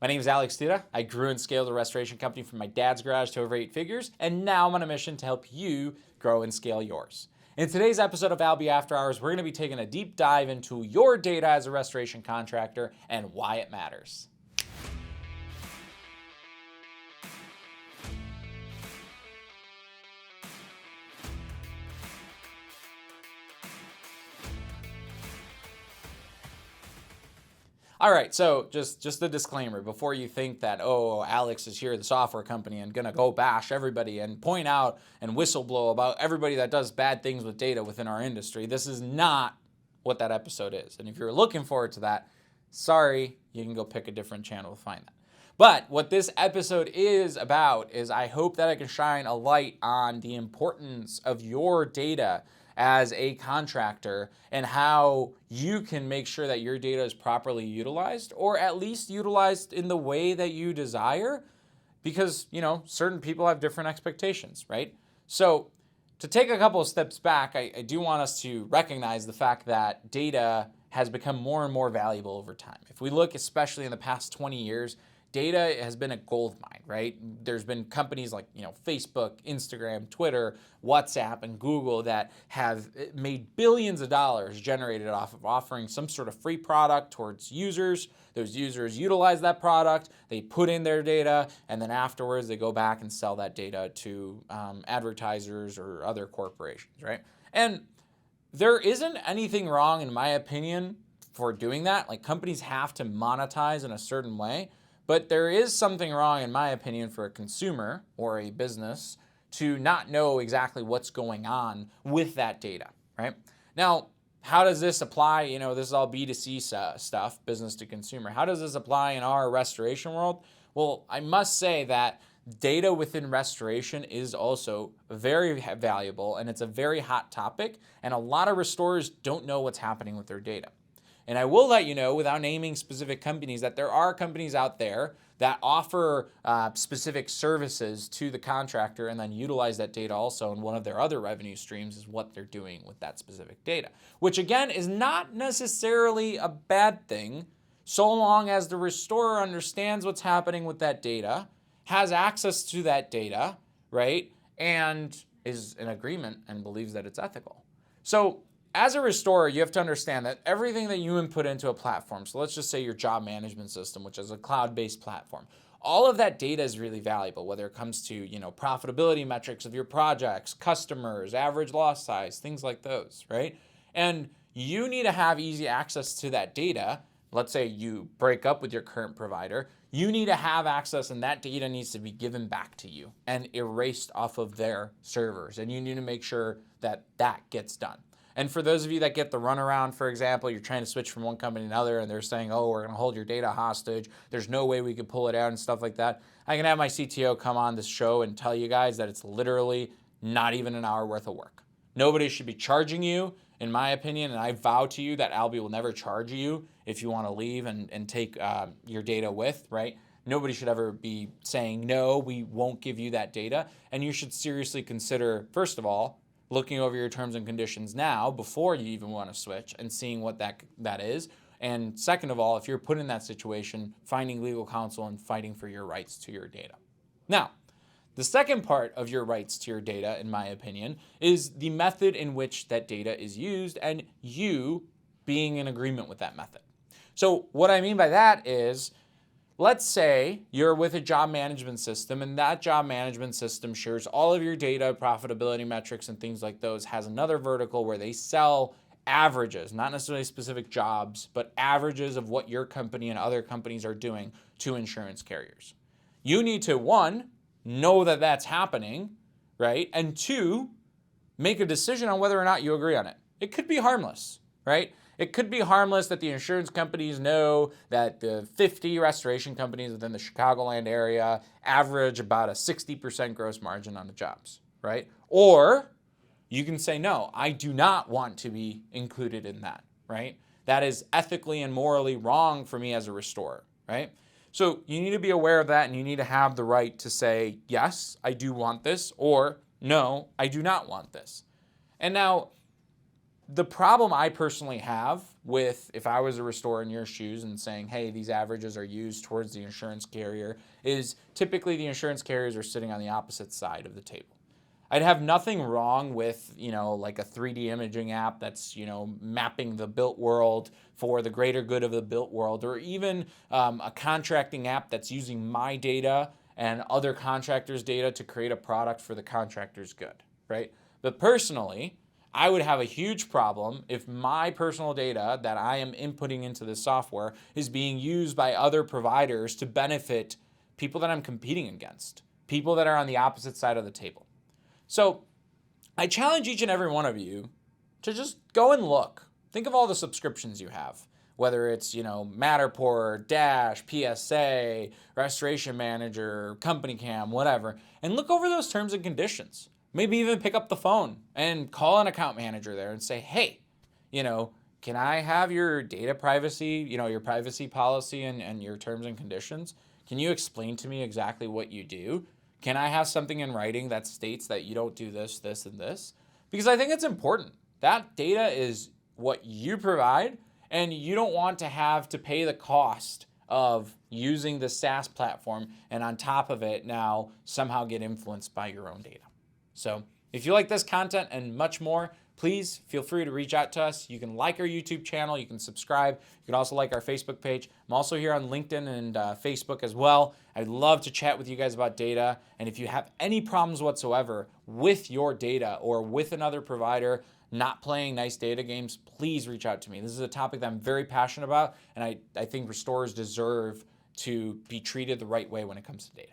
My name is Alex Tira. I grew and scaled a restoration company from my dad's garage to over 8 figures, and now I'm on a mission to help you grow and scale yours. In today's episode of Albi After Hours, we're going to be taking a deep dive into your data as a restoration contractor and why it matters. All right, so just a disclaimer before you think that, oh, Alex is here, the software company, and gonna go bash everybody and point out and whistleblow about everybody that does bad things with data within our industry. This is not what that episode is. And if you're looking forward to that, sorry, you can go pick a different channel to find that. But what this episode is about is I hope that I can shine a light on the importance of your data as a contractor and how you can make sure that your data is properly utilized, or at least utilized in the way that you desire, because, you know, certain people have different expectations, right? So to take a couple of steps back, I do want us to recognize the fact that data has become more and more valuable over time. If we look especially in the past 20 years, data has been a gold mine, right? There's been companies like, Facebook, Instagram, Twitter, WhatsApp, and Google that have made billions of dollars generated off of offering some sort of free product towards users. Those users utilize that product, they put in their data, and then afterwards they go back and sell that data to advertisers or other corporations, right? And there isn't anything wrong, in my opinion, for doing that. Like, companies have to monetize in a certain way. But there is something wrong, in my opinion, for a consumer or a business to not know exactly what's going on with that data, right? Now, how does this apply? This is all B2C stuff, business to consumer. How does this apply in our restoration world? Well, I must say that data within restoration is also very valuable, and it's a very hot topic, and a lot of restorers don't know what's happening with their data. And I will let you know, without naming specific companies, that there are companies out there that offer specific services to the contractor and then utilize that data also, and one of their other revenue streams is what they're doing with that specific data, which again is not necessarily a bad thing, so long as the restorer understands what's happening with that data, has access to that data, right, and is in agreement and believes that it's ethical. So as a restorer, you have to understand that everything that you input into a platform, so let's just say your job management system, which is a cloud-based platform, all of that data is really valuable, whether it comes to, profitability metrics of your projects, customers, average loss size, things like those, right? And you need to have easy access to that data. Let's say you break up with your current provider, you need to have access, and that data needs to be given back to you and erased off of their servers. And you need to make sure that that gets done. And for those of you that get the runaround, for example, you're trying to switch from one company to another and they're saying, oh, we're going to hold your data hostage, there's no way we could pull it out and stuff like that, I can have my CTO come on this show and tell you guys that it's literally not even an hour worth of work. Nobody should be charging you, in my opinion, and I vow to you that Albi will never charge you if you want to leave and take your data with, right? Nobody should ever be saying, no, we won't give you that data. And you should seriously consider, first of all, looking over your terms and conditions now before you even want to switch and seeing what that is. And second of all, if you're put in that situation, finding legal counsel and fighting for your rights to your data. Now, the second part of your rights to your data, in my opinion, is the method in which that data is used and you being in agreement with that method. So what I mean by that is, let's say you're with a job management system and that job management system shares all of your data, profitability metrics, and things like those, has another vertical where they sell averages, not necessarily specific jobs, but averages of what your company and other companies are doing to insurance carriers. You need to, one, know that that's happening, right? And two, make a decision on whether or not you agree on it. It could be harmless, right? It could be harmless that the insurance companies know that the 50 restoration companies within the Chicagoland area average about a 60% gross margin on the jobs, right? Or you can say, no, I do not want to be included in that, right? That is ethically and morally wrong for me as a restorer, right? So you need to be aware of that, and you need to have the right to say, yes, I do want this, or no, I do not want this. And now, The problem I personally have with, if I was a restorer in your shoes and saying, hey, these averages are used towards the insurance carrier, is typically the insurance carriers are sitting on the opposite side of the table. I'd have nothing wrong with, like a 3D imaging app that's, mapping the built world for the greater good of the built world, or even a contracting app that's using my data and other contractors' data to create a product for the contractor's good, right? But personally, I would have a huge problem if my personal data that I am inputting into this software is being used by other providers to benefit people that I'm competing against, people that are on the opposite side of the table. So I challenge each and every one of you to just go and look. Think of all the subscriptions you have, whether it's, Matterport, Dash, PSA, Restoration Manager, Company Cam, whatever, and look over those terms and conditions. Maybe even pick up the phone and call an account manager there and say, hey, can I have your data privacy, your privacy policy and your terms and conditions? Can you explain to me exactly what you do? Can I have something in writing that states that you don't do this, this, and this? Because I think it's important. That data is what you provide, and you don't want to have to pay the cost of using the SaaS platform and on top of it now somehow get influenced by your own data. So if you like this content and much more, please feel free to reach out to us. You can like our YouTube channel. You can subscribe. You can also like our Facebook page. I'm also here on LinkedIn and Facebook as well. I'd love to chat with you guys about data. And if you have any problems whatsoever with your data or with another provider not playing nice data games, please reach out to me. This is a topic that I'm very passionate about, and I think restorers deserve to be treated the right way when it comes to data.